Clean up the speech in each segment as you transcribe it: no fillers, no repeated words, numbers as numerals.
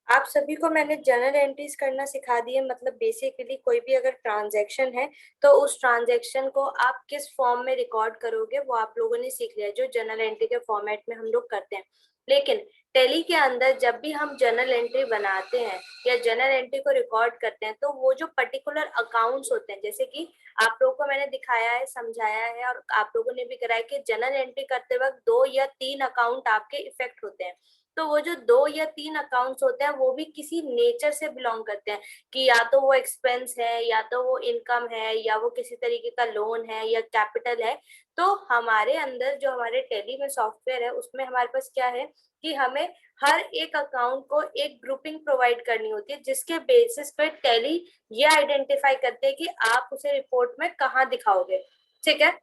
आप सभी को मैंने जर्नल एंट्रीज करना सिखा दी है। मतलब बेसिकली कोई भी अगर ट्रांजैक्शन है तो उस ट्रांजैक्शन को आप किस फॉर्म में रिकॉर्ड करोगे वो आप लोगों ने सीख लिया, जो जर्नल एंट्री के फॉर्मेट में हम लोग करते हैं। लेकिन टैली के अंदर जब भी हम जर्नल एंट्री बनाते हैं या जर्नल एंट्री को रिकॉर्ड करते हैं तो वो जो पर्टिकुलर अकाउंट्स होते हैं, जैसे कि आप लोगों को मैंने दिखाया है, समझाया है और आप लोगों ने भी कराया कि जर्नल एंट्री करते वक्त 2 या 3 अकाउंट आपके इफेक्ट होते हैं। तो वो जो 2 या 3 अकाउंट्स होते हैं वो भी किसी नेचर से बिलोंग करते हैं कि या तो वो एक्सपेंस है या तो वो इनकम है या वो किसी तरीके का लोन है या कैपिटल है। तो हमारे अंदर जो हमारे टैली में सॉफ्टवेयर है उसमें हमारे पास क्या है कि हमें हर एक अकाउंट को एक ग्रुपिंग प्रोवाइड करनी होती है, जिसके बेसिस पे टैली ये आइडेंटिफाई करते हैं कि आप उसे रिपोर्ट में कहाँ दिखाओगे। ठीक है,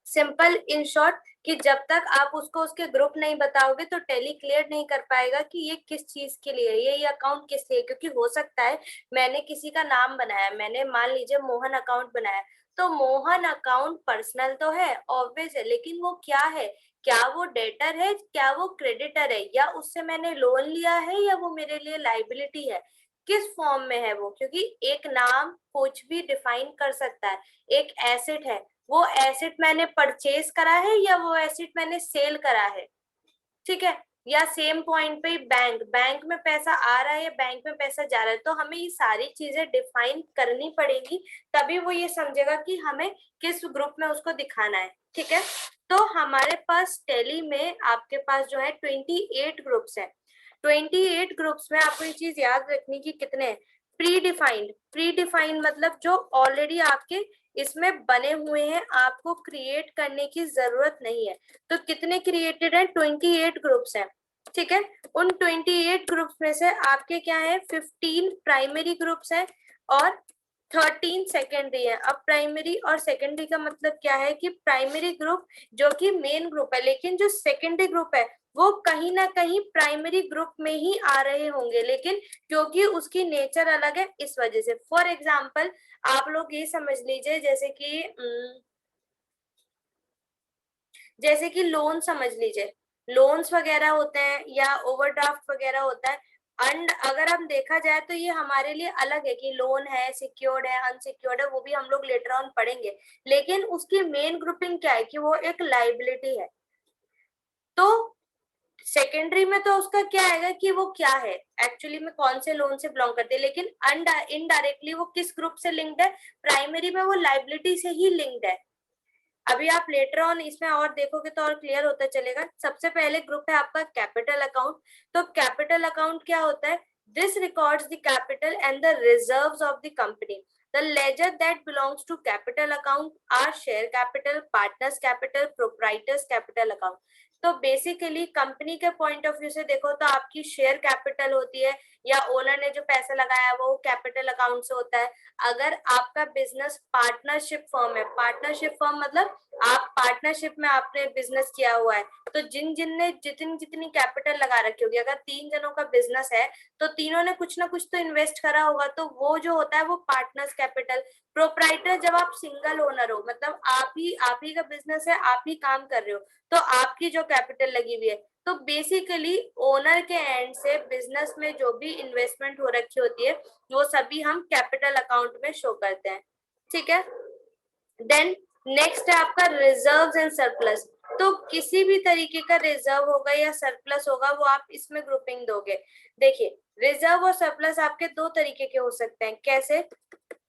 सिंपल इन शॉर्ट कि जब तक आप उसको उसके ग्रुप नहीं बताओगे तो टैली क्लियर नहीं कर पाएगा कि ये किस चीज के लिए है, ये अकाउंट किस लिए। क्योंकि हो सकता है मैंने किसी का नाम बनाया, मैंने मान लीजिए मोहन अकाउंट बनाया, तो मोहन अकाउंट पर्सनल तो है, ऑब्वियस है, लेकिन वो क्या है, क्या वो डेटर है, क्या वो क्रेडिटर है, या उससे मैंने लोन लिया है, या वो मेरे लिए लाइबिलिटी है, किस फॉर्म में है वो। क्योंकि एक नाम कुछ भी डिफाइन कर सकता है। एक एसेट है, वो एसेट मैंने परचेज करा है या वो एसेट मैंने सेल करा है। ठीक है, या सेम पॉइंट पे बैंक, बैंक में पैसा आ रहा है या बैंक में पैसा जा रहा है, तो हमें ये सारी चीजें डिफाइन करनी पड़ेगी, तभी वो ये समझेगा कि हमें किस ग्रुप में उसको दिखाना है। ठीक है, तो हमारे पास टैली में आपके पास जो है 28 ग्रुप्स है। 28 ग्रुप्स में आपको ये चीज याद रखनी कि कितने हैं, प्री डिफाइंड। प्री डिफाइंड मतलब जो ऑलरेडी आपके इसमें बने हुए हैं, आपको क्रिएट करने की जरूरत नहीं है। तो कितने क्रिएटेड हैं, 28 ग्रुप्स हैं। ठीक है, उन 28 ग्रुप्स में से आपके क्या है, 15 प्राइमरी ग्रुप्स हैं और 13 सेकेंडरी है। अब प्राइमरी और सेकेंडरी का मतलब क्या है कि प्राइमरी ग्रुप जो कि मेन ग्रुप है, लेकिन जो सेकेंडरी ग्रुप है वो कहीं ना कहीं प्राइमरी ग्रुप में ही आ रहे होंगे, लेकिन क्योंकि उसकी नेचर अलग है इस वजह से। फॉर एग्जाम्पल आप लोग ये समझ लीजिए, जैसे कि लोन समझ लीजिए, लोन्स वगैरह होते हैं या ओवरड्राफ्ट वगैरह होता है। एंड अगर हम देखा जाए तो ये हमारे लिए अलग है कि लोन है, सिक्योर्ड है, अनसिक्योर्ड है, वो भी हम लोग लेटर ऑन पढ़ेंगे। लेकिन उसकी मेन ग्रुपिंग क्या है कि वो एक लाइबिलिटी है। तो सेकेंडरी में तो उसका क्या आएगा कि वो क्या है, एक्चुअली में कौन से लोन से बिलोंग करते हैं, लेकिन इनडायरेक्टली वो किस ग्रुप से लिंक्ड है, प्राइमरी में वो लाइबिलिटी से ही लिंक्ड है। अभी आप लेटर ऑन इसमें और देखोगे तो और क्लियर होता चलेगा। सबसे पहले ग्रुप है आपका कैपिटल अकाउंट। तो कैपिटल अकाउंट क्या होता है, this records the capital and the reserves of the company. The ledger that belongs to capital account are share capital, partners capital, proprietors capital account. तो बेसिकली कंपनी के point of view से देखो तो आपकी share capital होती है, या owner ने जो पैसा लगाया वो कैपिटल अकाउंट से होता है। अगर आपका बिजनेस पार्टनरशिप फर्म है, पार्टनरशिप फर्म मतलब आप पार्टनरशिप में आपने बिजनेस किया हुआ है, तो जिन जिन ने जितनी जितनी कैपिटल लगा रखी होगी, अगर 3 जनों का बिजनेस है तो तीनों ने कुछ ना कुछ तो इन्वेस्ट करा होगा, तो वो जो होता है वो पार्टनर्स कैपिटल। प्रोप्राइटर जब आप सिंगल ओनर हो, मतलब आप ही का बिजनेस है, आप ही काम कर रहे हो, तो आपकी जो कैपिटल लगी हुई है। तो बेसिकली ओनर के एंड से बिजनेस में जो भी इन्वेस्टमेंट हो रखी होती है वो सभी हम कैपिटल अकाउंट में शो करते हैं। ठीक है, देन नेक्स्ट है आपका रिजर्व्स एंड सरप्लस। तो किसी भी तरीके का रिजर्व होगा या सरप्लस होगा वो आप इसमें ग्रुपिंग दोगे। देखिए, रिजर्व और सरप्लस आपके 2 तरीके के हो सकते हैं। कैसे,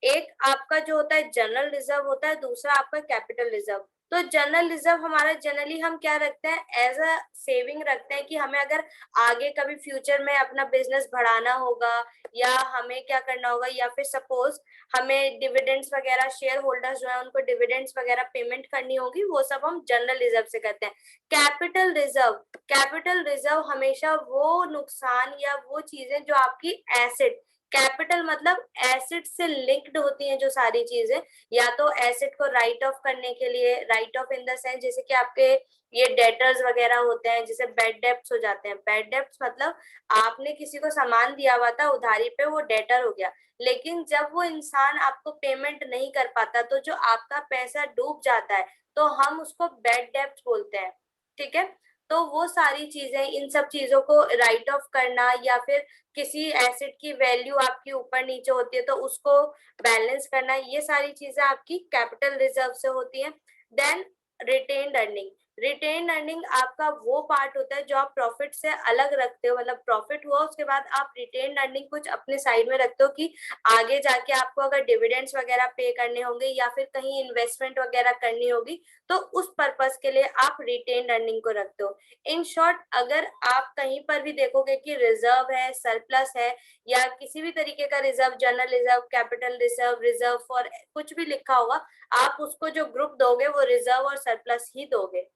एक आपका जो होता है जनरल रिजर्व होता है, दूसरा आपका कैपिटल रिजर्व। तो जनरल रिजर्व हमारा जनरली हम क्या रखते हैं, एज अ सेविंग रखते हैं कि हमें अगर आगे कभी फ्यूचर में अपना बिजनेस बढ़ाना होगा या हमें क्या करना होगा, या फिर सपोज हमें डिविडेंड्स वगैरह, शेयर होल्डर्स जो है उनको डिविडेंड्स वगैरह पेमेंट करनी होगी, वो सब हम जनरल रिजर्व से करते हैं। कैपिटल रिजर्व, कैपिटल रिजर्व हमेशा वो नुकसान या वो चीजें जो आपकी एसेट, कैपिटल मतलब एसेट से लिंक्ड होती हैं जो सारी चीजें, या तो एसेट को राइट ऑफ करने के लिए, right of in the sense जैसे कि आपके ये डेटर्स वगैरह होते हैं, जैसे बैड डेब्ट्स हो जाते हैं। बैड डेब्ट्स मतलब आपने किसी को सामान दिया हुआ था उधारी पे, वो डेटर हो गया, लेकिन जब वो इंसान आपको पेमेंट नहीं कर पाता तो जो आपका पैसा डूब जाता है तो हम उसको बैड डेब्ट बोलते हैं। ठीक है, तो वो सारी चीजें, इन सब चीजों को राइट ऑफ करना या फिर किसी एसेट की वैल्यू आपकी ऊपर नीचे होती है तो उसको बैलेंस करना, ये सारी चीजें आपकी कैपिटल रिजर्व से होती है। Then retained earning, retain earning आपका वो पार्ट होता है जो आप प्रॉफिट से अलग रखते हो, मतलब प्रॉफिट हुआ उसके बाद आप रिटेन अर्निंग कुछ अपने साइड में रखते हो कि आगे जाके आपको अगर डिविडेंड्स वगैरह पे करने होंगे या फिर कहीं इन्वेस्टमेंट वगैरह करनी होगी तो उस पर्पस के लिए आप रिटेन अर्निंग को रखते हो। इन शॉर्ट, अगर आप कहीं पर भी देखोगे कि रिजर्व है, सरप्लस है या किसी भी तरीके का reserve, general reserve, capital reserve, reserve for कुछ भी लिखा होगा, आप उसको जो ग्रुप दोगे वो रिजर्व और सरप्लस ही दोगे।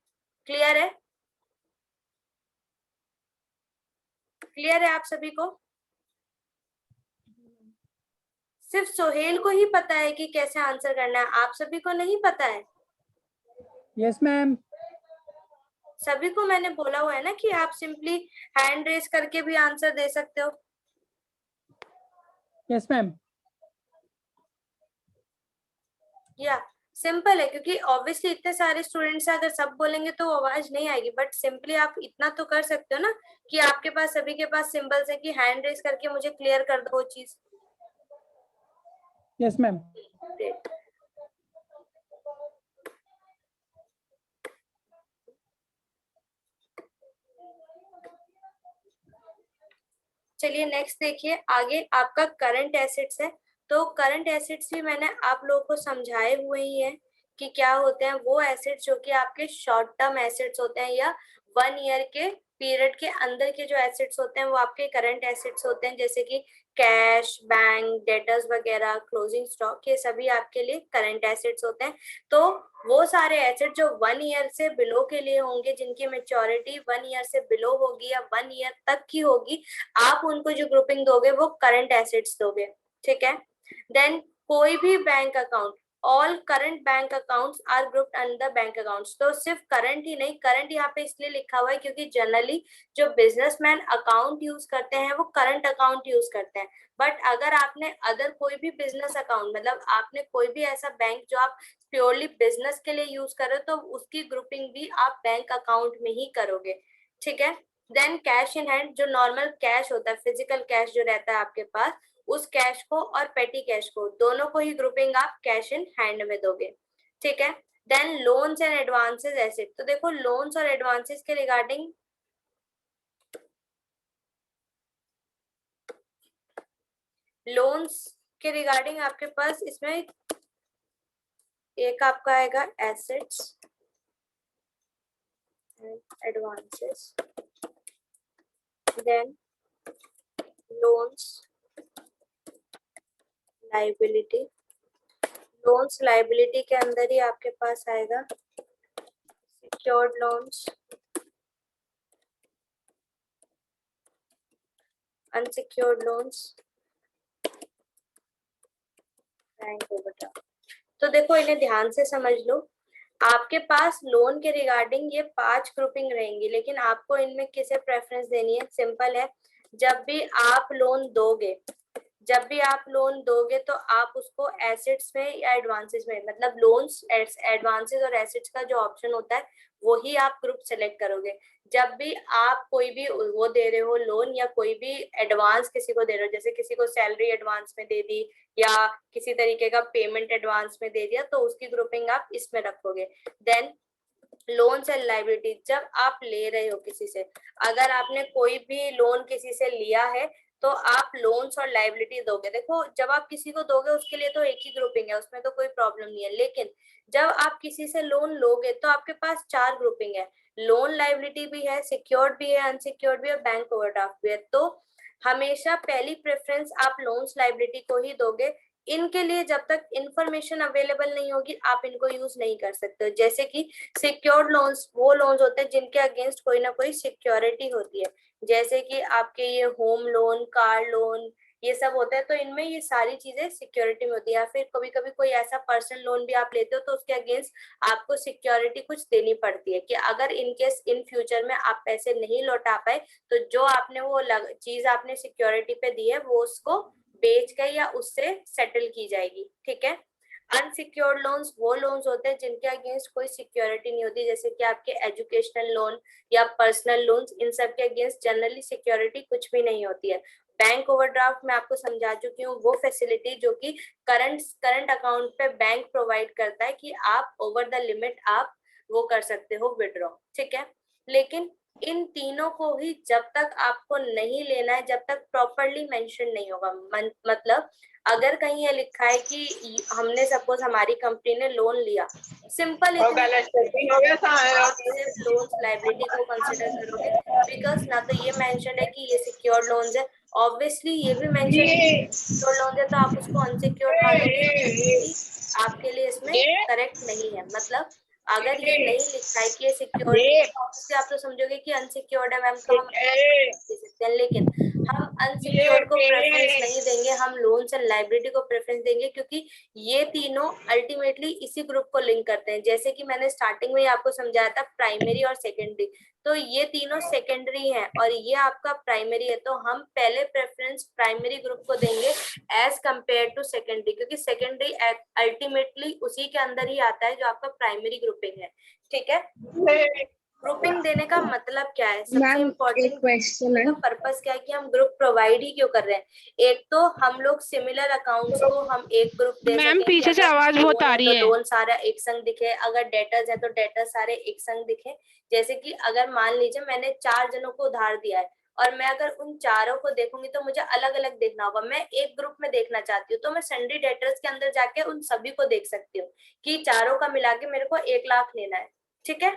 क्लियर है? क्लियर है आप सभी को? सिर्फ सोहेल को ही पता है कि कैसे आंसर करना है, आप सभी को नहीं पता है? Yes ma'am. सभी को मैंने बोला हुआ है ना कि आप सिंपली हैंड रेस करके भी आंसर दे सकते हो। Yes ma'am. या सिंपल है, क्योंकि ऑब्वियसली इतने सारे स्टूडेंट्स अगर सब बोलेंगे तो आवाज नहीं आएगी, बट सिंपली आप इतना तो कर सकते हो ना कि आपके पास, सभी के पास सिंबल्स है कि हैंड रेस करके मुझे क्लियर कर दो वो चीज। Yes ma'am. चलिए नेक्स्ट देखिए, आगे आपका करंट एसेट्स है। तो करंट एसेट्स भी मैंने आप लोगों को समझाए हुए ही है कि क्या होते हैं वो एसेट्स जो कि आपके शॉर्ट टर्म एसेट्स होते हैं या 1 ईयर के पीरियड के अंदर के जो एसेट्स होते हैं वो आपके करंट एसेट्स होते हैं, जैसे कि कैश, बैंक, डेटर्स वगैरह, क्लोजिंग स्टॉक, ये सभी आपके लिए करंट एसेट्स होते हैं। तो वो सारे एसेट जो 1 ईयर से बिलो के लिए होंगे, जिनकी मेच्योरिटी 1 ईयर से बिलो होगी या 1 ईयर तक की होगी, आप उनको जो ग्रुपिंग दोगे वो करंट एसेट्स दोगे। ठीक है? देन कोई भी bank account, all current bank accounts are grouped under bank accounts. तो सिर्फ करंट ही नहीं, करंट यहाँ पे इसलिए लिखा हुआ है क्योंकि जनरली जो बिजनेसमैन अकाउंट यूज करते हैं वो करंट अकाउंट यूज करते हैं। बट अगर आपने अदर कोई भी बिजनेस अकाउंट, मतलब आपने कोई भी ऐसा बैंक जो आप प्योरली बिजनेस के लिए यूज करो, तो उसकी ग्रुपिंग भी आप बैंक अकाउंट में ही करोगे। ठीक है? देन कैश इन हैंड, जो नॉर्मल कैश होता है, फिजिकल कैश जो रहता है आपके पास, उस कैश को और पेटी कैश को दोनों को ही ग्रुपिंग आप कैश इन हैंड में दोगे। ठीक है? Then loans and advances asset. तो देखो लोन्स और एडवांसेस के रिगार्डिंग, लोन्स के रिगार्डिंग आपके पास इसमें एक आपका आएगा assets and advances, then loans, liability. Loans liability के अंदर ही आपके पास आएगा secured loans, unsecured loans, bank overdraft. तो देखो इन्हें ध्यान से समझ लो। आपके पास लोन के रिगार्डिंग ये 5 ग्रुपिंग रहेंगी, लेकिन आपको इनमें किसे प्रेफरेंस देनी है? सिंपल है, जब भी आप लोन दोगे, जब भी आप लोन दोगे तो आप उसको एसेट्स में या एडवांसेस में, मतलब लोन्स, एडवांसेस और एसेट्स का जो ऑप्शन होता है वही आप ग्रुप सेलेक्ट करोगे। जब भी आप कोई भी वो दे रहे हो लोन या कोई भी एडवांस किसी को दे रहे हो, जैसे किसी को सैलरी एडवांस में दे दी या किसी तरीके का पेमेंट एडवांस में दे दिया, तो उसकी ग्रुपिंग आप इसमें रखोगे। देन लोन्स एंड लाइबिलिटी, जब आप ले रहे हो किसी से, अगर आपने कोई भी लोन किसी से लिया है तो आप लोन्स और लाइबिलिटी दोगे। देखो जब आप किसी को दोगे उसके लिए तो एक ही ग्रुपिंग है, उसमें तो कोई प्रॉब्लम नहीं है, लेकिन जब आप किसी से लोन लोगे तो आपके पास 4 ग्रुपिंग है, लोन लाइबिलिटी भी है, सिक्योर्ड भी है, अनसिक्योर्ड भी है, बैंक ओवरड्राफ्ट भी है। तो हमेशा पहली प्रेफरेंस आप लोन्स लाइबिलिटी को ही दोगे। इनके लिए जब तक इंफॉर्मेशन अवेलेबल नहीं होगी आप इनको यूज नहीं कर सकते। जैसे कि सिक्योर्ड लोन्स वो लोन्स होते हैं जिनके अगेंस्ट कोई ना कोई सिक्योरिटी होती है, जैसे कि आपके ये होम लोन, कार लोन, ये सब होता है, तो इनमें ये सारी चीजें सिक्योरिटी में होती है। या फिर कभी कभी कोई ऐसा पर्सनल लोन भी आप लेते हो तो उसके अगेंस्ट आपको सिक्योरिटी कुछ देनी पड़ती है कि अगर इनकेस इन फ्यूचर में आप पैसे नहीं लौटा पाए तो जो आपने वो चीज आपने सिक्योरिटी पे दी है वो उसको बेच कर या उससे सेटल की जाएगी। ठीक है? अनसिक्योर्ड लोन्स वो लोन्स होते हैं जिनके अगेंस्ट कोई सिक्योरिटी नहीं होती, जैसे कि आपके एजुकेशनल लोन या पर्सनल लोन्स, इन सब के अगेंस्ट जनरली सिक्योरिटी कुछ भी नहीं होती है। बैंक ओवरड्राफ्ट मैं आपको समझा चुकी हूँ, वो फैसिलिटी जो कि करंट अकाउंट पे बैंक प्रोवाइड करता है कि आप ओवर द लिमिट आप वो कर सकते हो विड्रॉ, ठीक है। लेकिन इन तीनों को ही जब तक आपको नहीं लेना है, जब तक प्रॉपरली मेंशन नहीं होगा, मतलब अगर कहीं ये लिखा है कि हमने सपोज हमारी कंपनी ने लोन लिया, सिंपल इतनी आप सिर्फ लोन्स लाइबिलिटी को कंसिडर करोगे, बिकॉज ना तो ये मेंशन है कि ये सिक्योर्ड लोन्स है, ऑब्वियसली ये भी मेंशन है सिक्योर्ड लोन है, तो आप उसको अनसिक्योर्ड मानोगे, आपके लिए इसमें करेक्ट नहीं है। मतलब अगर ये नहीं लिखा है कि ये सिक्योर्ड नहीं है, तो ऑब्वियसली आप तो समझोगे कि अनसिक्योर्ड है मैम, तो हम दे सकते हैं। लेकिन हम अनसिक्योर्ड को प्रेफरेंस नहीं देंगे, हम लोन्स एंड लाइबिलिटी को प्रेफरेंस देंगे, क्योंकि ये तीनों अल्टीमेटली इसी ग्रुप को लिंक करते हैं। जैसे कि मैंने स्टार्टिंग में आपको समझाया था प्राइमरी और सेकेंडरी, तो ये तीनों सेकेंडरी हैं और ये आपका प्राइमरी है, तो हम पहले प्रेफरेंस प्राइमरी ग्रुप को देंगे एज कंपेयर टू सेकेंडरी, क्योंकि सेकेंडरी अल्टीमेटली उसी के अंदर ही आता है जो आपका प्राइमरी ग्रुपिंग है, ठीक है। ग्रुपिंग देने का मतलब क्या है, सबसे इम्पोर्टेंट क्वेश्चन है, पर्पस क्या है कि हम ग्रुप प्रोवाइड ही क्यों कर रहे हैं। एक तो हम लोग सिमिलर अकाउंट्स को हम एक ग्रुप दे सकें, पीछे से आवाज बहुत आ रही है, लोन सारा एक संग दिखे, अगर डेटर्स है तो डेटर्स सारे एक संग दिखे। जैसे कि अगर मान लीजिए मैंने 4 जनों को उधार दिया है और मैं अगर उन चारों को देखूंगी तो मुझे अलग अलग देखना होगा, मैं एक ग्रुप में देखना चाहती हूँ तो मैं सन्ड्री डेटर्स के अंदर जाके उन सभी को देख सकती हूँ कि चारों का मिला के मेरे को 1 लाख लेना है, ठीक है।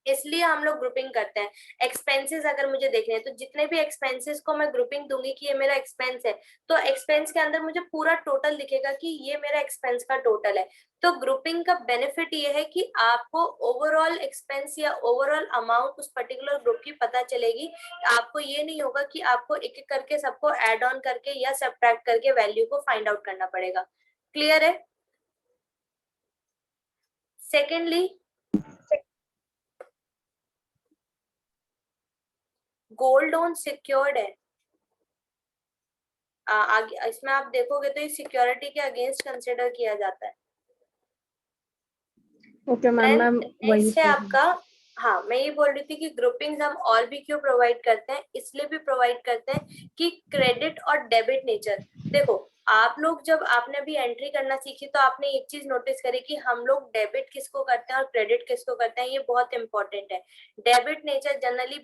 इसलिए हम लोग ग्रुपिंग करते हैं। एक्सपेंसेस अगर मुझे देखने हैं तो जितने भी एक्सपेंसेस को मैं ग्रुपिंग दूंगी कि ये मेरा एक्सपेंस है, तो एक्सपेंस के अंदर मुझे पूरा टोटल दिखेगा कि ये मेरा एक्सपेंस का टोटल है। तो ग्रुपिंग का बेनिफिट ये है कि आपको ओवरऑल एक्सपेंस या ओवरऑल अमाउंट उस पर्टिकुलर ग्रुप की पता चलेगी। आपको ये नहीं होगा कि आपको एक एक करके सबको एड ऑन करके या सब्ट्रैक्ट करके वैल्यू को फाइंड आउट करना पड़ेगा। क्लियर है। सेकेंडली, गोल्ड लोन सिक्योर्ड है, आगे इसमें आप देखोगे तो ये सिक्योरिटी के अगेंस्ट कंसिडर किया जाता है। ओके मैम, वही से आपका, हाँ मैं ये बोल रही थी कि ग्रुपिंग्स हम और भी क्यों प्रोवाइड करते हैं, इसलिए भी प्रोवाइड करते हैं कि क्रेडिट और डेबिट नेचर, देखो आप लोग जब आपने अभी एंट्री करना सीखी तो आपने एक चीज नोटिस करी कि हम लोग डेबिट किसको करते हैं और क्रेडिट किसको करते हैं, ये बहुत इंपॉर्टेंट है। डेबिट नेचर जनरली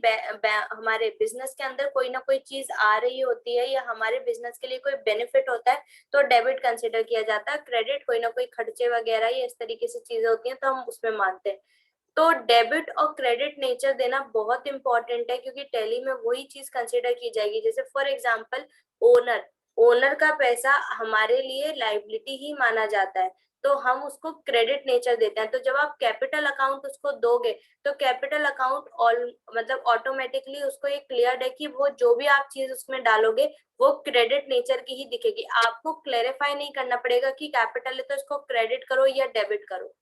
हमारे बिजनेस के अंदर कोई ना कोई चीज आ रही होती है या हमारे बिजनेस के लिए कोई बेनिफिट होता है तो डेबिट कंसिडर किया जाता है। क्रेडिट कोई ना कोई खर्चे वगैरह या इस तरीके से चीजें होती हैं तो हम उसमें मानते हैं। तो डेबिट और क्रेडिट नेचर देना बहुत इंपॉर्टेंट है, क्योंकि टैली में वही चीज कंसिडर की जाएगी। जैसे फॉर एग्जांपल ओनर का पैसा हमारे लिए लाइबिलिटी ही माना जाता है, तो हम उसको क्रेडिट नेचर देते हैं। तो जब आप कैपिटल अकाउंट उसको दोगे तो कैपिटल अकाउंट मतलब ऑटोमेटिकली उसको ये क्लियर है कि वो जो भी आप चीज उसमें डालोगे वो क्रेडिट नेचर की ही दिखेगी। आपको क्लेरिफाई नहीं करना पड़ेगा कि कैपिटल है तो इसको क्रेडिट करो या डेबिट करो।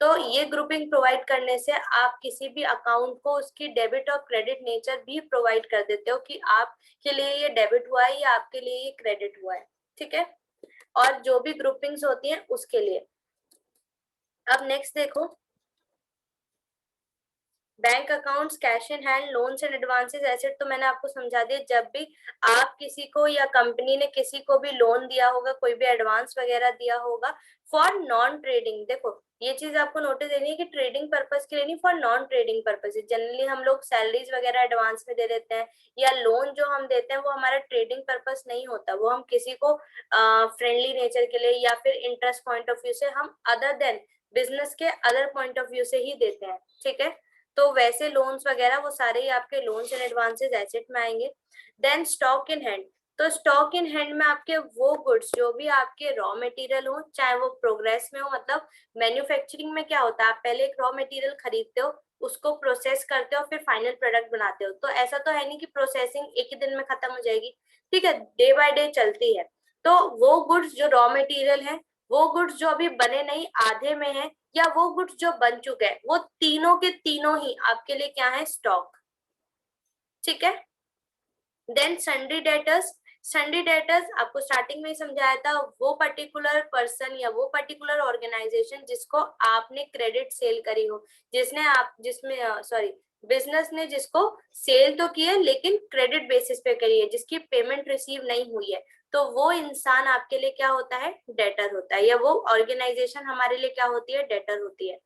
तो ये ग्रुपिंग प्रोवाइड करने से आप किसी भी अकाउंट को उसकी डेबिट और क्रेडिट नेचर भी प्रोवाइड कर देते हो कि आपके लिए ये डेबिट हुआ है या आपके लिए ये क्रेडिट हुआ है, ठीक है। और जो भी ग्रुपिंग्स होती हैं उसके लिए। अब नेक्स्ट देखो, bank accounts, cash in hand, loans and advances, asset तो मैंने आपको समझा दिया। जब भी आप किसी को या कंपनी ने किसी को भी लोन दिया होगा, कोई भी एडवांस वगैरह दिया होगा फॉर नॉन ट्रेडिंग, देखो ये चीज आपको नोटिस देनी है कि ट्रेडिंग पर्पस के लिए नहीं, for non trading purpose. Generally हम लोग सैलरीज वगैरह एडवांस में दे देते हैं या लोन जो हम देते हैं वो हमारा ट्रेडिंग पर्पस नहीं होता, वो हम किसी को फ्रेंडली नेचर के लिए या फिर इंटरेस्ट पॉइंट ऑफ व्यू से हम अदर देन बिजनेस के अदर पॉइंट ऑफ व्यू से ही देते हैं, ठीक है। तो वैसे लोन्स वगैरह वो सारे ही आपके लोन्स एंड एडवांसेस एसेट में आएंगे। देन स्टॉक इन हैंड, तो स्टॉक इन हैंड में आपके वो गुड्स जो भी आपके रॉ मटेरियल हो, चाहे वो प्रोग्रेस में हो, मतलब मैन्युफैक्चरिंग में क्या होता है, आप पहले एक रॉ मटेरियल खरीदते हो, उसको प्रोसेस करते हो, फिर फाइनल प्रोडक्ट बनाते हो। तो ऐसा तो है नहीं कि प्रोसेसिंग एक ही दिन में खत्म हो जाएगी, ठीक है, डे बाय डे चलती है। तो वो गुड्स जो रॉ मटेरियल है, वो गुड्स जो अभी बने नहीं आधे में है, या वो गुड्स जो बन चुके हैं, वो तीनों के तीनों ही आपके लिए क्या है, स्टॉक, ठीक है। Then sundry debtors, sundry debtors आपको स्टार्टिंग में ही समझाया था, वो पर्टिकुलर पर्सन या वो पर्टिकुलर ऑर्गेनाइजेशन जिसको आपने क्रेडिट सेल करी हो, बिजनेस ने जिसको सेल तो की है लेकिन क्रेडिट बेसिस पे करी है, जिसकी पेमेंट रिसीव नहीं हुई है, तो वो इंसान आपके लिए क्या होता है, डेटर होता है, या वो ऑर्गेनाइजेशन हमारे लिए क्या होती है, डेटर होती है।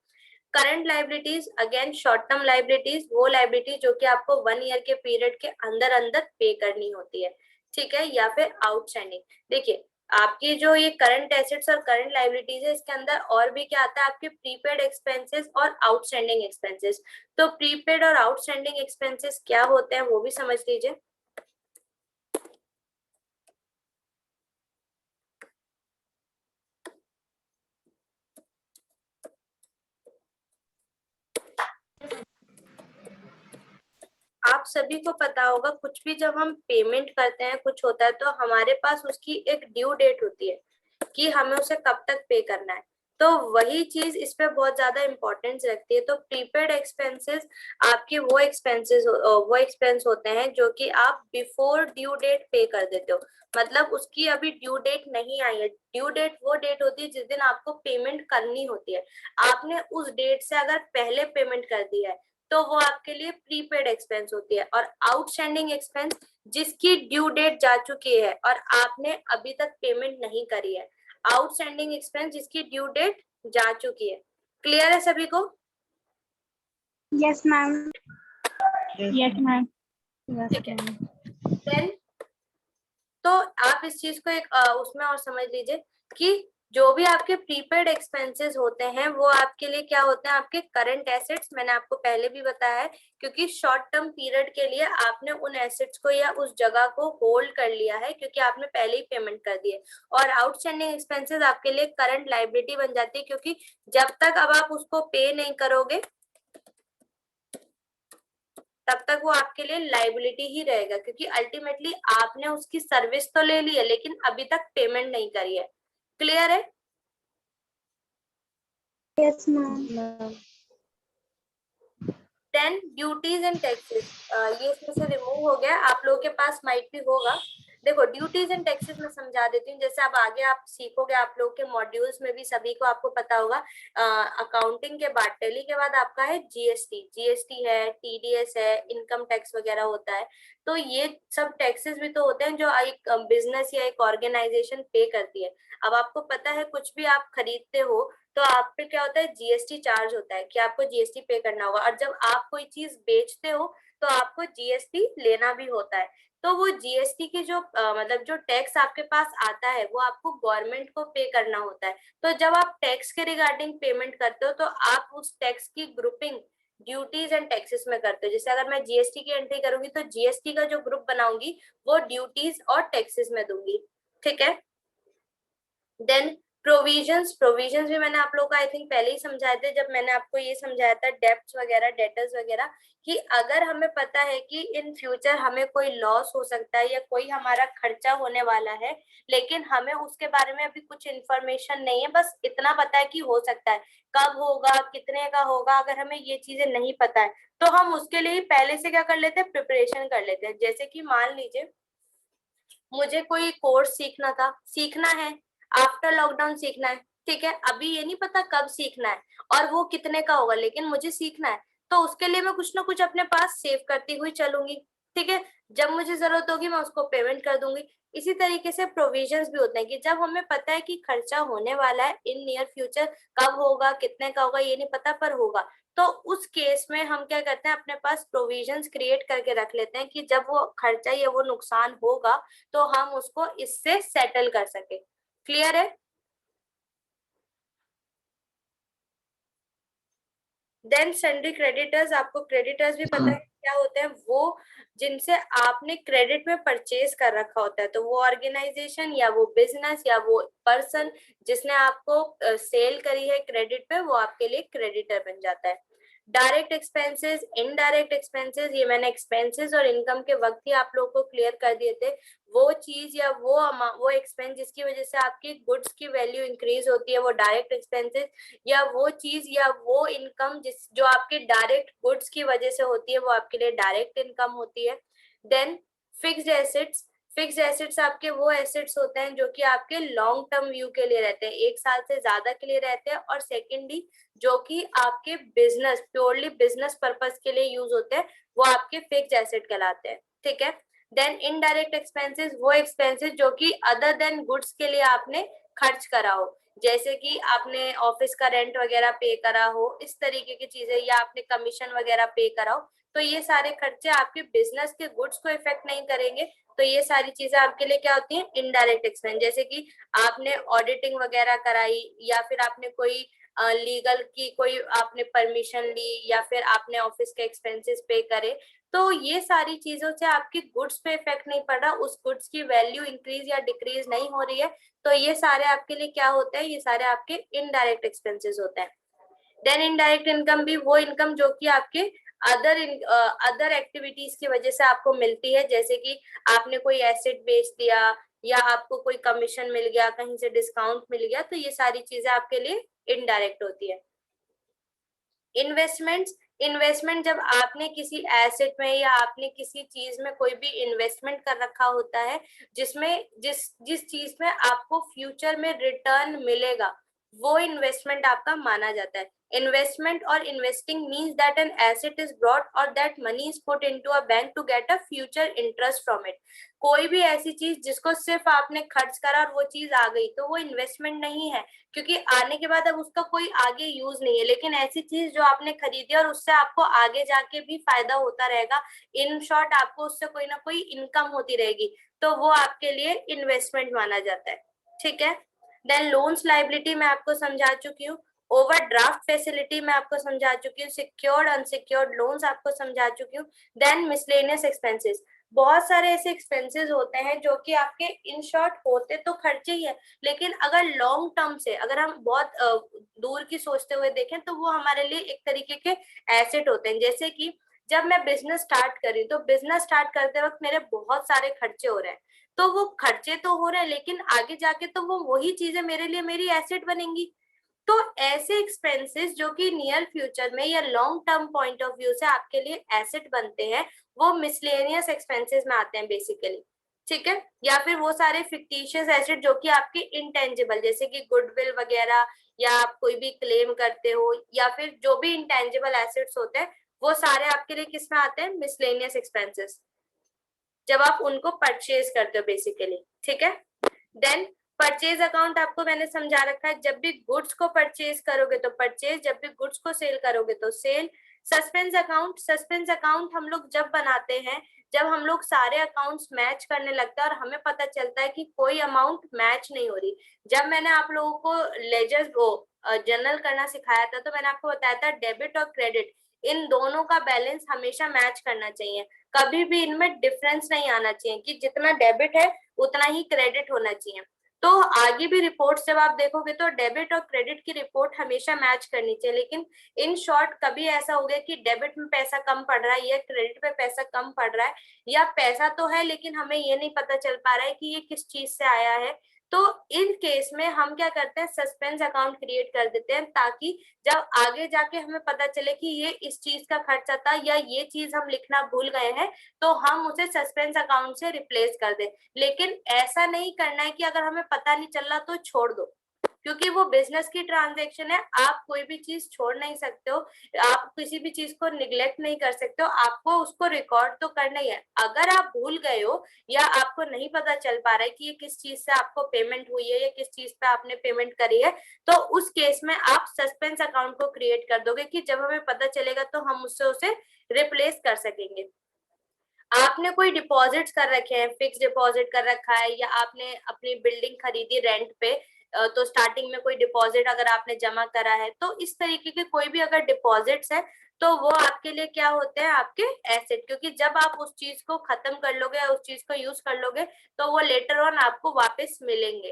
Current liabilities again short term liabilities, वो लाइबिलिटी जो कि आपको 1 ईयर के पीरियड के अंदर अंदर पे करनी होती है, ठीक है, या फिर आउटस्टैंडिंग। देखिए आपकी जो ये करंट एसेट्स और करंट लाइबिलिटीज है, इसके अंदर और भी क्या आता है, आपके प्रीपेड एक्सपेंसेस और आउटस्टैंडिंग एक्सपेंसेस। तो प्रीपेड और आउटस्टैंडिंग एक्सपेंसेस क्या होते हैं वो भी समझ लीजिए। आप सभी को पता होगा कुछ भी जब हम पेमेंट करते हैं, कुछ होता है तो हमारे पास उसकी एक ड्यू डेट होती है कि हमें उसे कब तक पे करना है, तो वही चीज इस पे बहुत ज्यादा इंपॉर्टेंस रखती है। तो प्रीपेड एक्सपेंसेस आपकी वो एक्सपेंस होते हैं जो कि आप बिफोर ड्यू डेट पे कर देते हो, मतलब उसकी अभी ड्यू डेट नहीं आई है। ड्यू डेट वो डेट होती है जिस दिन आपको पेमेंट करनी होती है, आपने उस डेट से अगर पहले पेमेंट कर दिया है तो वो आपके लिए प्रीपेड एक्सपेंस होती है। और आउटस्टैंडिंग एक्सपेंस जिसकी ड्यू डेट जा चुकी है और आपने अभी तक पेमेंट नहीं करी है, आउटस्टैंडिंग एक्सपेंस जिसकी ड्यू डेट जा चुकी है। क्लियर है सभी को? Yes ma'am. Yes ma'am. ठीक है, देन तो आप इस चीज को एक उसमें और समझ लीजिए कि जो भी आपके प्रीपेड एक्सपेंसेस होते हैं वो आपके लिए क्या होते हैं, आपके करंट एसेट्स। मैंने आपको पहले भी बताया है, क्योंकि शॉर्ट टर्म पीरियड के लिए आपने उन एसेट्स को या उस जगह को होल्ड कर लिया है क्योंकि आपने पहले ही पेमेंट कर दी है। और आउटस्टैंडिंग एक्सपेंसेस आपके लिए करंट लायबिलिटी बन जाती है, क्योंकि जब तक अब आप उसको पे नहीं करोगे तब तक वो आपके लिए लाइबिलिटी ही रहेगा, क्योंकि अल्टीमेटली आपने उसकी सर्विस तो ले ली है लेकिन अभी तक पेमेंट नहीं करी है। क्लियर है? Yes ma'am. Then duties and taxes, ये इसमें से रिमूव हो गया, आप लोगों के पास माइट भी होगा। देखो ड्यूटीज एंड टैक्सेस में समझा देती हूँ, जैसे अब आगे आप सीखोगे, आप लोग के मॉड्यूल्स में भी सभी को आपको पता होगा, अकाउंटिंग के बाद टेली के बाद आपका है जीएसटी है, टीडीएस है, इनकम टैक्स वगैरह होता है। तो ये सब टैक्सेस भी तो होते हैं जो एक बिजनेस या एक ऑर्गेनाइजेशन पे करती है। अब आपको पता है कुछ भी आप खरीदते हो तो आप पे क्या होता है, जीएसटी चार्ज होता है कि आपको जीएसटी पे करना होगा, और जब आप कोई चीज बेचते हो तो आपको जीएसटी लेना भी होता है। तो वो जीएसटी की जो मतलब जो टैक्स आपके पास आता है वो आपको गवर्नमेंट को पे करना होता है। तो जब आप टैक्स के रिगार्डिंग पेमेंट करते हो तो आप उस टैक्स की ग्रुपिंग ड्यूटीज एंड टैक्सेस में करते हो। जैसे अगर मैं जीएसटी की एंट्री करूंगी तो जीएसटी का जो ग्रुप बनाऊंगी वो ड्यूटीज और टैक्सेस में दूंगी, ठीक है। देन प्रोविजंस भी मैंने आप लोगों को आई थिंक पहले ही समझाए थे, जब मैंने आपको ये समझाया था डेब्ट्स वगैरह, डेटर्स वगैरह, कि अगर हमें पता है कि इन फ्यूचर हमें कोई लॉस हो सकता है या कोई हमारा खर्चा होने वाला है, लेकिन हमें उसके बारे में अभी कुछ इन्फॉर्मेशन नहीं है, बस इतना पता है कि हो सकता है, कब होगा, कितने का होगा, अगर हमें ये चीजें नहीं पता है तो हम उसके लिए ही पहले से क्या कर लेते हैं, प्रिपरेशन कर लेते हैं। जैसे कि मान लीजिए मुझे कोई कोर्स सीखना है, आफ्टर लॉकडाउन सीखना है, ठीक है, अभी ये नहीं पता कब सीखना है और वो कितने का होगा, लेकिन मुझे सीखना है, तो उसके लिए मैं कुछ ना कुछ अपने पास सेव करती हुई चलूंगी, ठीक है, जब मुझे जरूरत होगी मैं उसको पेमेंट कर दूंगी। इसी तरीके से प्रोविजंस भी होते हैं कि जब हमें पता है कि खर्चा होने वाला है इन नियर फ्यूचर, कब होगा, कितने का होगा ये नहीं पता पर होगा, तो उस केस में हम क्या करते हैं, अपने पास प्रोविजंस क्रिएट करके रख लेते हैं कि जब वो खर्चा या वो नुकसान होगा तो हम उसको इससे सेटल कर सके। क्लियर है? देन सन्ड्री क्रेडिटर्स, आपको क्रेडिटर्स भी पता है क्या होते हैं, वो जिनसे आपने क्रेडिट में परचेज कर रखा होता है, तो वो ऑर्गेनाइजेशन या वो बिजनेस या वो पर्सन जिसने आपको सेल करी है क्रेडिट पे, वो आपके लिए क्रेडिटर बन जाता है। डायरेक्ट एक्सपेंसेस, इनडायरेक्ट एक्सपेंसेस, ये मैंने एक्सपेंसेस और इनकम के वक्त ही आप लोगों को क्लियर कर दिए थे। वो चीज या वो एक्सपेंस जिसकी वजह से आपकी गुड्स की वैल्यू इंक्रीज होती है, वो डायरेक्ट एक्सपेंसेस, या वो चीज या वो इनकम जो आपके डायरेक्ट गुड्स की वजह से होती है, वो आपके लिए डायरेक्ट इनकम होती है। Then fixed assets, fixed assets आपके वो एसेट्स होते हैं जो कि आपके लॉन्ग टर्म व्यू के लिए रहते हैं, 1 साल से ज्यादा के लिए रहते हैं, और सेकेंडली जो कि आपके बिजनेस, प्योरली बिजनेस पर्पस के लिए यूज होते हैं, वो आपके फिक्स्ड एसेट कहलाते हैं, ठीक है। देन इनडायरेक्ट एक्सपेंसेस, वो एक्सपेंसेस जो कि अदर देन गुड्स के लिए आपने खर्च करा हो, जैसे कि आपने ऑफिस का रेंट वगैरह पे करा हो, इस तरीके की चीजें, या आपने कमीशन वगैरह पे करा हो, तो ये सारे खर्चे आपके बिजनेस के गुड्स को इफेक्ट नहीं करेंगे। तो ये सारी चीजें आपके लिए क्या होती हैं, इनडायरेक्ट एक्सपेंस। जैसे कि आपने ऑडिटिंग वगैरह कराई, या फिर आपने कोई लीगल की कोई आपने परमिशन ली, या फिर आपने ऑफिस के एक्सपेंसेस पे करे, तो ये सारी चीजों से आपकी गुड्स पे इफेक्ट नहीं पड़ रहा, उस गुड्स की वैल्यू इंक्रीज या डिक्रीज नहीं हो रही है, तो ये सारे आपके लिए क्या होते हैं, ये सारे आपके इनडायरेक्ट एक्सपेंसेस होते हैं। देन इनडायरेक्ट इनकम भी वो इनकम जो कि आपके अदर एक्टिविटीज की वजह से आपको मिलती है, जैसे कि आपने कोई एसेट बेच दिया, या आपको कोई कमीशन मिल गया, कहीं से डिस्काउंट मिल गया, तो ये सारी चीजें आपके लिए इनडायरेक्ट होती है। इन्वेस्टमेंट्स, इन्वेस्टमेंट जब आपने किसी एसेट में या आपने किसी चीज में कोई भी इन्वेस्टमेंट कर रखा होता है, जिसमें जिस चीज में आपको फ्यूचर में रिटर्न मिलेगा, वो इन्वेस्टमेंट आपका माना जाता है। इन्वेस्टमेंट और investing means that an asset is brought और that money is put into a bank to get a future interest from it. कोई भी ऐसी चीज जिसको सिर्फ आपने खर्च करा और वो चीज आ गई, तो वो इन्वेस्टमेंट नहीं है, क्योंकि आने के बाद अब उसका कोई आगे यूज नहीं है। लेकिन ऐसी चीज जो आपने खरीदी और उससे आपको आगे जाके भी फायदा होता रहेगा, इन शॉर्ट आपको उससे कोई ना कोई इनकम होती रहेगी, तो वो आपके लिए इन्वेस्टमेंट माना जाता है, ठीक है। देन लोन्स लायबिलिटी मैं आपको समझा चुकी हूँ, ओवरड्राफ्ट फैसिलिटी मैं आपको समझा चुकी हूँ, सिक्योर्ड अनसिक्योर्ड लोन्स आपको समझा चुकी हूँ। देन मिसलेनियस एक्सपेंसेस, बहुत सारे ऐसे एक्सपेंसेस होते हैं जो कि आपके इन शॉर्ट होते तो खर्चे ही है, लेकिन अगर लॉन्ग टर्म से, अगर हम बहुत दूर की सोचते हुए देखें, तो वो हमारे लिए एक तरीके के एसेट होते हैं। जैसे कि जब मैं बिजनेस स्टार्ट करी, तो बिजनेस स्टार्ट करते वक्त मेरे बहुत सारे खर्चे हो रहे हैं, तो वो खर्चे तो हो रहे हैं, लेकिन आगे जाके तो वो वही चीजें मेरे लिए मेरी एसेट बनेंगी। तो ऐसे एक्सपेंसेस जो कि नियर फ्यूचर में या long term point of view से आपके लिए एसेट बनते हैं, वो मिसलेनियस एक्सपेंसेस में आते हैं बेसिकली, ठीक है। या फिर वो सारे फिक्टिशियस एसेट जो कि आपके इंटेंजिबल, जैसे कि गुडविल वगैरह, या आप कोई भी क्लेम करते हो, या फिर जो भी इंटेंजिबल एसेट्स होते हैं, वो सारे आपके लिए किस में आते हैं, मिसलेनियस एक्सपेंसेस, जब आप उनको परचेज करते हो बेसिकली, ठीक है। देन परचेज अकाउंट आपको मैंने समझा रखा है, जब भी गुड्स को परचेज करोगे तो परचेज, जब भी गुड्स को सेल करोगे तो sale. Suspense account, suspense account हम लोग जब बनाते हैं, जब हम लोग सारे अकाउंट्स मैच करने लगता है और हमें पता चलता है कि कोई अमाउंट मैच नहीं हो रही। जब मैंने आप लोगों को लेजर वो जर्नल करना सिखाया था, तो मैंने आपको बताया था डेबिट और क्रेडिट, इन दोनों का बैलेंस हमेशा मैच करना चाहिए, कभी भी इनमें डिफरेंस नहीं आना चाहिए कि जितना डेबिट है उतना ही क्रेडिट होना चाहिए। तो आगे भी रिपोर्ट्स जब आप देखोगे तो डेबिट और क्रेडिट की रिपोर्ट हमेशा मैच करनी चाहिए, लेकिन इन शॉर्ट कभी ऐसा हो गया कि डेबिट में पैसा कम पड़ रहा है या क्रेडिट में पैसा कम पड़ रहा है, या पैसा तो है लेकिन हमें ये नहीं पता चल पा रहा है कि ये किस चीज से आया है, तो इन केस में हम क्या करते हैं, सस्पेंस अकाउंट क्रिएट कर देते हैं, ताकि जब आगे जाके हमें पता चले कि ये इस चीज का खर्चा था या ये चीज हम लिखना भूल गए हैं, तो हम उसे सस्पेंस अकाउंट से रिप्लेस कर दें। लेकिन ऐसा नहीं करना है कि अगर हमें पता नहीं चल रहा तो छोड़ दो, क्योंकि वो बिजनेस की ट्रांजैक्शन है, आप कोई भी चीज छोड़ नहीं सकते हो, आप किसी भी चीज को निग्लेक्ट नहीं कर सकते हो, आपको उसको रिकॉर्ड तो करना ही है। अगर आप भूल गए हो या आपको नहीं पता चल पा रहा है कि ये किस चीज से आपको पेमेंट हुई है या किस चीज पे आपने पेमेंट करी है, तो उस केस में आप सस्पेंस अकाउंट को क्रिएट कर दोगे कि जब हमें पता चलेगा तो हम उससे उसे रिप्लेस कर सकेंगे। आपने कोई डिपॉजिट्स कर रखे हैं, फिक्स डिपॉजिट कर रखा है, या आपने अपनी बिल्डिंग खरीदी रेंट पे, तो स्टार्टिंग में कोई डिपॉजिट अगर आपने जमा करा है, तो इस तरीके के कोई भी अगर डिपॉजिट्स है, तो वो आपके लिए क्या होते हैं, आपके एसेट, क्योंकि जब आप उस चीज को खत्म कर लोगे या उस चीज को यूज कर लोगे, तो वो लेटर ऑन आपको वापस मिलेंगे।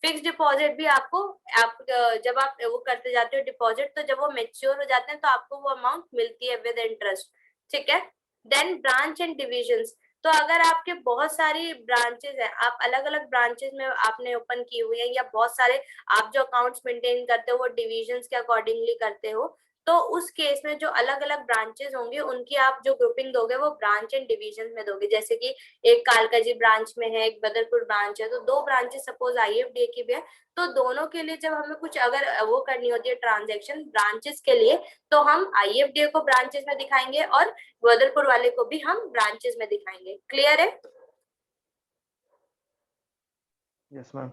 फिक्स डिपॉजिट भी आपको, आप जब आप वो करते जाते हो डिपॉजिट, तो जब वो मेच्योर हो जाते हैं तो आपको वो अमाउंट मिलती है विद इंटरेस्ट, ठीक है। देन ब्रांच एंड डिविजन्स, तो अगर आपके बहुत सारी ब्रांचेस हैं, आप अलग अलग ब्रांचेस में आपने ओपन की हुई है, या बहुत सारे आप जो अकाउंट्स मेंटेन करते हो वो डिविजन्स के अकॉर्डिंगली करते हो, तो उस केस में जो अलग अलग ब्रांचेस होंगे उनकी आप जो ग्रुपिंग दोगे वो ब्रांच एंड डिवीजन में दोगे। जैसे कि एक कालकाजी ब्रांच में है, एक बदरपुर ब्रांच है, तो 2 ब्रांचेस सपोज IFDA की भी है, तो दोनों के लिए जब हमें कुछ अगर वो करनी होती है ट्रांजेक्शन ब्रांचेस के लिए, तो हम IFDA को ब्रांचेस में दिखाएंगे और बदरपुर वाले को भी हम ब्रांचेस में दिखाएंगे। क्लियर है? Yes ma'am.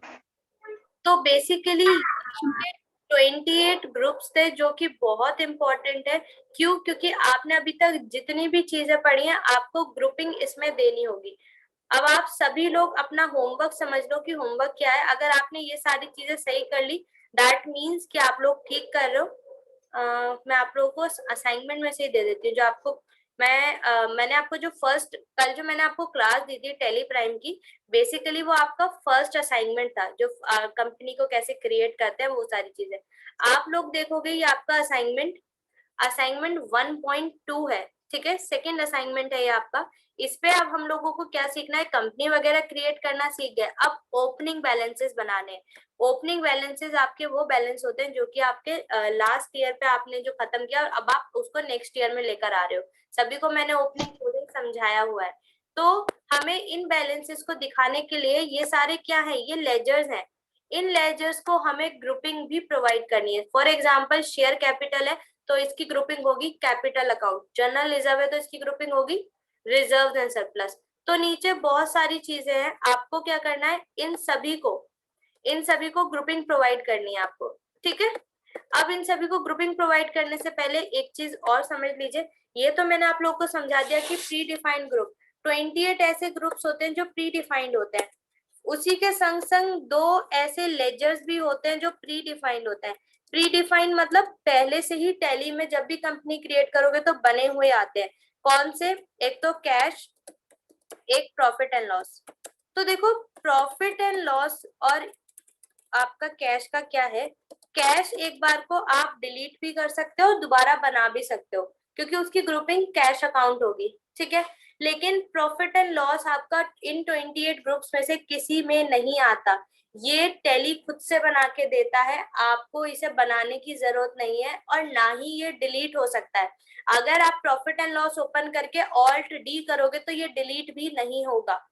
तो बेसिकली 28 ग्रुप्स थे जो कि बहुत इंपॉर्टेंट है। क्यों? क्योंकि आपने अभी तक जितनी भी चीजें पढ़ी हैं आपको ग्रुपिंग इसमें देनी होगी। अब आप सभी लोग अपना होमवर्क समझ लो कि होमवर्क क्या है। अगर आपने ये सारी चीजें सही कर ली दैट मीन्स कि आप लोग ठीक कर रहे हो। मैं आप लोगों को असाइनमेंट में से ही दे देती हूँ। जो आपको मैंने आपको जो फर्स्ट कल जो मैंने आपको क्लास दी थी टेली प्राइम की, बेसिकली वो आपका फर्स्ट असाइनमेंट था, जो कंपनी को कैसे क्रिएट करते हैं वो सारी चीजें। आप लोग देखोगे ये आपका असाइनमेंट 1.2 है, ठीक है, सेकेंड असाइनमेंट है ये आपका। इस पे अब हम लोगों को क्या सीखना है, कंपनी वगैरह क्रिएट करना सीख गए, अब ओपनिंग बैलेंसेस बनाने। ओपनिंग बैलेंसेस आपके वो बैलेंस होते हैं जो कि आपके लास्ट ईयर पे आपने जो खत्म किया और अब आप उसको नेक्स्ट ईयर में लेकर आ रहे हो। सभी को मैंने ओपनिंग क्लोजिंग समझाया हुआ है। तो हमें इन बैलेंसेस को दिखाने के लिए ये सारे क्या है, ये लेजर्स हैं। इन लेजर्स को हमें ग्रुपिंग भी प्रोवाइड करनी है। फॉर एग्जाम्पल शेयर कैपिटल है तो इसकी ग्रुपिंग होगी कैपिटल अकाउंट, जनरल रिजर्व है तो इसकी ग्रुपिंग होगी रिजर्व एंड सरप्लस। तो नीचे बहुत सारी चीजें हैं, आपको क्या करना है, इन सभी को ग्रुपिंग प्रोवाइड करनी है आपको, ठीक है। अब इन सभी को ग्रुपिंग प्रोवाइड करने से पहले एक चीज और समझ लीजिए। ये तो मैंने आप लोगों को समझा दिया कि प्री डिफाइंड ग्रुप 28 ऐसे ग्रुप्स होते हैं जो प्री डिफाइंड होते हैं। उसी के संग संग 2 ऐसे लेजर्स भी होते हैं जो प्री डिफाइंड होते हैं। प्री डिफाइंड मतलब पहले से ही टैली में जब भी कंपनी क्रिएट करोगे तो बने हुए आते हैं। कौन से? एक तो कैश, एक प्रॉफिट एंड लॉस। तो देखो प्रॉफिट एंड लॉस और आपका कैश का क्या है, कैश एक बार को आप डिलीट भी कर सकते हो, दोबारा बना भी सकते हो, क्योंकि उसकी ग्रुपिंग कैश अकाउंट होगी, ठीक है। लेकिन प्रॉफिट एंड लॉस आपका इन 28 ग्रुप्स में से किसी में नहीं आता। ये टैली खुद से बना के देता है, आपको इसे बनाने की जरूरत नहीं है और ना ही ये डिलीट हो सकता है। अगर आप प्रॉफिट एंड लॉस ओपन करके ऑल्ट डी करोगे तो ये डिलीट भी नहीं होगा।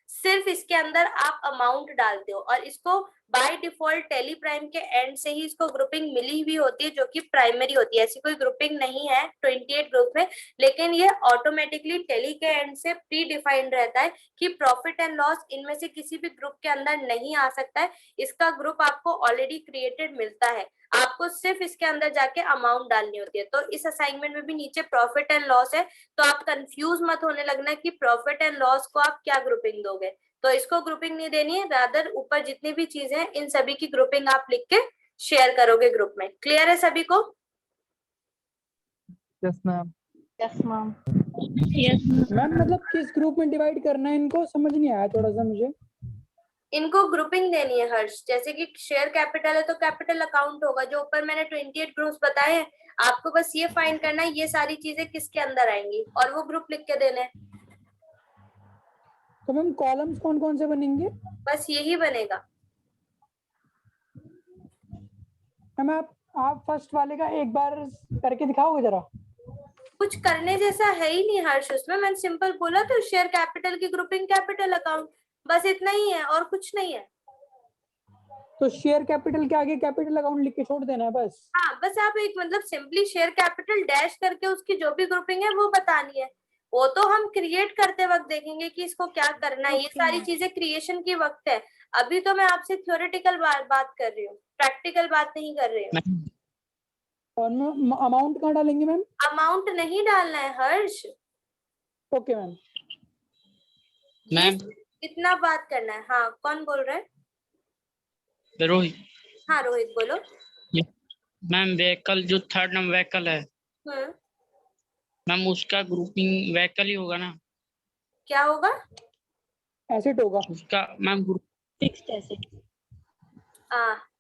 सिर्फ इसके अंदर आप अमाउंट डालते हो और इसको बाय डिफॉल्ट टेली प्राइम के एंड से ही इसको ग्रुपिंग मिली हुई होती है जो कि प्राइमरी होती है। ऐसी कोई ग्रुपिंग नहीं है 28 ग्रुप में, लेकिन ये ऑटोमेटिकली टेली के एंड से प्री डिफाइंड रहता है कि प्रॉफिट एंड लॉस इनमें से किसी भी ग्रुप के अंदर नहीं आ सकता है। इसका ग्रुप आपको ऑलरेडी क्रिएटेड मिलता है, आपको सिर्फ इसके अंदर जाके अमाउंट डालनी होती है। तो इस असाइनमेंट में भी नीचे प्रॉफिट एंड लॉस है, तो आप कंफ्यूज मत होने लगना कि प्रॉफिट एंड लॉस को आप क्या ग्रुपिंग दोगे। तो इसको ग्रुपिंग नहीं देनी है, रादर ऊपर जितनी भी चीजें हैं इन सभी की ग्रुपिंग आप लिख के शेयर करोगे ग्रुप में। क्लियर है सभी को? Yes ma'am. Yes ma'am. Yes ma'am मतलब किस ग्रुप में डिवाइड करना है इनको, समझ नहीं आया थोड़ा सा मुझे। इनको ग्रुपिंग देनी है हर्ष। जैसे कि शेयर कैपिटल है तो कैपिटल अकाउंट होगा, जो ऊपर मैंने 28 ग्रुप्स बताए हैं, आपको बस ये फाइंड करना है ये सारी चीजें किसके अंदर आएंगी और वो ग्रुप लिख के देने हैं। तो मैम कॉलम्स कौन कौन से बनेंगे? बस यही बनेगा। मैम आप फर्स्ट वाले का एक बार करके दिखाओगे जरा। कुछ करने जैसा है ही नहीं हर्ष उसमें, मैंने सिंपल बोला तो शेयर कैपिटल की ग्रुपिंग कैपिटल अकाउंट, बस इतना ही है और कुछ नहीं है। तो शेयर कैपिटल के आगे कैपिटल अकाउंट लिख के छोड़ देना है बस। हाँ बस आप एक मतलब सिंपली शेयर कैपिटल डैश करके उसकी जो भी ग्रुपिंग है वो बतानी है। वो तो हम क्रिएट करते वक्त देखेंगे कि इसको क्या करना है, ये सारी चीजें क्रिएशन की वक्त है। अभी तो मैं आपसे थ्योरेटिकल बात कर रही हूँ, प्रैक्टिकल बात नहीं कर रही हूँ। और अमाउंट कहाँ डालेंगे मैम? अमाउंट नहीं डालना है हर्ष। Okay ma'am. मैम इतना बात करना है। हाँ कौन बोल रहा है? रोहित। हाँ रोहित बोलो। मैम व्हीकल जो 3rd नंबर व्हीकल है मैम, उसका ग्रुपिंग व्हीकल ही होगा ना? क्या होगा? एसेट होगा उसका ma'am group fixed asset.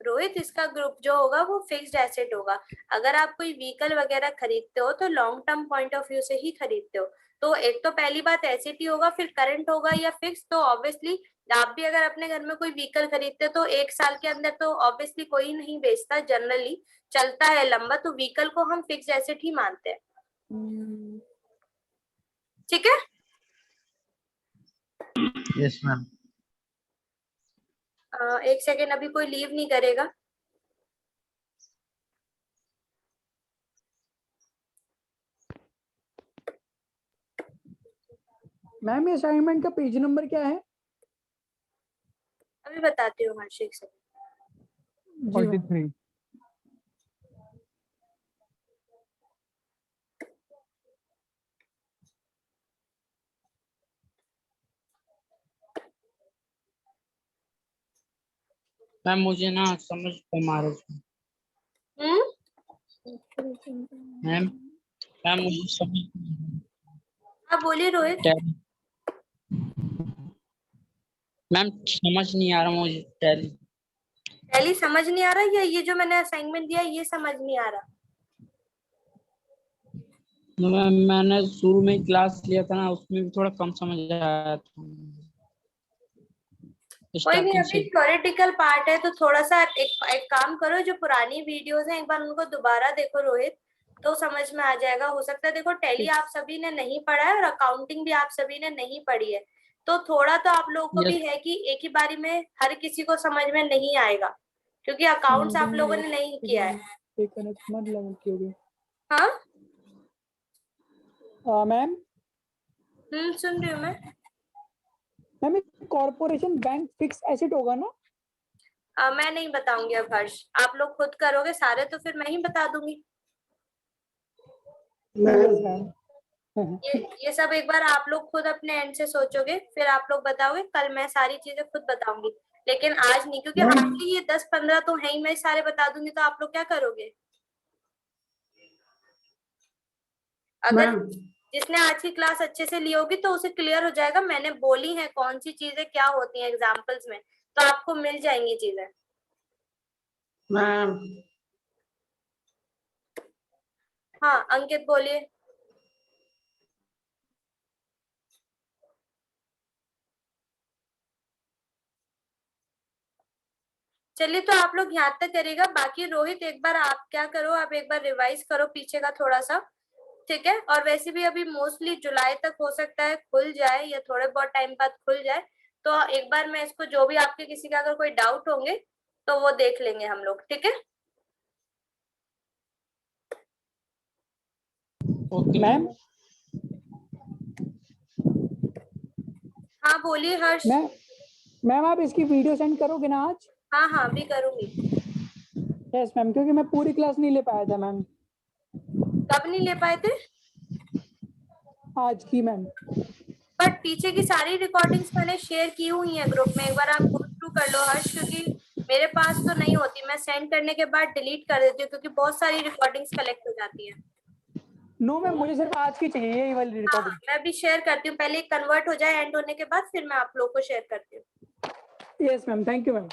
Rohit इसका ग्रुप जो होगा वो फिक्स्ड एसेट होगा। अगर आप कोई व्हीकल वगैरह खरीदते हो तो long term point of view से ही खरीदते हो, तो एक तो पहली बात एसेट ही होगा, फिर करंट होगा या फिक्स, तो ऑब्वियसली आप भी अगर अपने घर में कोई व्हीकल खरीदते तो 1 साल के अंदर तो ऑब्वियसली कोई नहीं बेचता, जनरली चलता है लंबा, तो व्हीकल को हम फिक्स एसेट ही मानते हैं। ठीक है। Yes, ma'am. 1 सेकेंड, अभी कोई लीव नहीं करेगा। मैम ये असाइनमेंट का पेज नंबर क्या है? अभी बताती हूँ हर्ष, 1 सेकेंड। 43। मैम मुझे ना समझ कम आ रही है। मैम मैम मुझे समझ हाँ बोलिए रोहित। मैम समझ नहीं आ रहा मुझे टैली। टैली समझ नहीं आ रहा, या ये जो मैंने असाइनमेंट दिया ये समझ नहीं आ रहा? मैंने शुरू में क्लास लिया था ना, उसमें भी थोड़ा कम समझ आया था। कोई नहीं, अभी थ्योरेटिकल पार्ट है तो थोड़ा सा एक काम करो, जो पुरानी वीडियोस हैं एक बार उनको दोबारा देखो रोहित, तो समझ में आ जाएगा। हो सकता है, देखो टैली आप सभी ने नहीं पढ़ा है और अकाउंटिंग भी आप सभी ने नहीं पढ़ी है, तो थोड़ा तो आप लोगों को भी है कि एक ही बारी में हर किसी को समझ में नहीं आएगा, क्योंकि अकाउंट्स आप लोगों ने नहीं किया है। हाँ मैम सुन रही हूँ मैं। Ma'am corporation bank fix asset होगा ना? मैं नहीं बताऊंगी अब हर्ष, आप लोग खुद करोगे सारे तो फिर मैं ही बता दूंगी। ये सब एक बार आप लोग खुद अपने एंड से सोचोगे, फिर आप लोग बताओगे, कल मैं सारी चीजें खुद बताऊंगी, लेकिन आज नहीं, क्योंकि हार्डली ये 10-15 तो है ही, मैं सारे बता दूंगी तो आप लोग क्या करोगे? अगर जिसने आज की क्लास अच्छे से ली होगी तो उसे क्लियर हो जाएगा, मैंने बोली है कौन सी चीजें क्या होती हैं एग्जाम्पल्स में, तो आपको मिल जाएंगी चीजें। मैम हाँ अंकित बोलिए। चलिए तो आप लोग यहाँ तक करिएगा, बाकी रोहित एक बार आप क्या करो, आप एक बार रिवाइज करो पीछे का थोड़ा सा, ठीक है। और वैसे भी अभी मोस्टली जुलाई तक हो सकता है खुल जाए या थोड़े बहुत टाइम बाद खुल जाए, तो एक बार मैं इसको, जो भी आपके किसी का अगर कोई डाउट होंगे तो वो देख लेंगे हम लोग, ठीक है। ओके मैम हाँ बोलिए हर्ष। मैम आप इसकी वीडियो सेंड करोगे ना आज? हाँ हाँ अभी करूंगी। यस मैम, क्योंकि मैं पूरी क्लास नहीं ले पाया था मैम। कब नहीं ले पाए थे? आज की मैम। बट पीछे की सारी रिकॉर्डिंग्स मैंने शेयर की हुई है ग्रुप में, एक बार आप गो थ्रू कर लो हर्ष, क्योंकि मेरे पास तो नहीं होती, मैं सेंड करने के बाद डिलीट कर देती हूँ, क्योंकि बहुत सारी रिकॉर्डिंग्स कलेक्ट हो जाती है। नो मैम, मुझे सिर्फ आज की चाहिए, यही वाली रिकॉर्डिंग। मैं भी शेयर करती हूँ, पहले कन्वर्ट हो जाए एंड होने के बाद फिर मैं आप लोग को शेयर करती हूँ। Yes ma'am, thank you ma'am.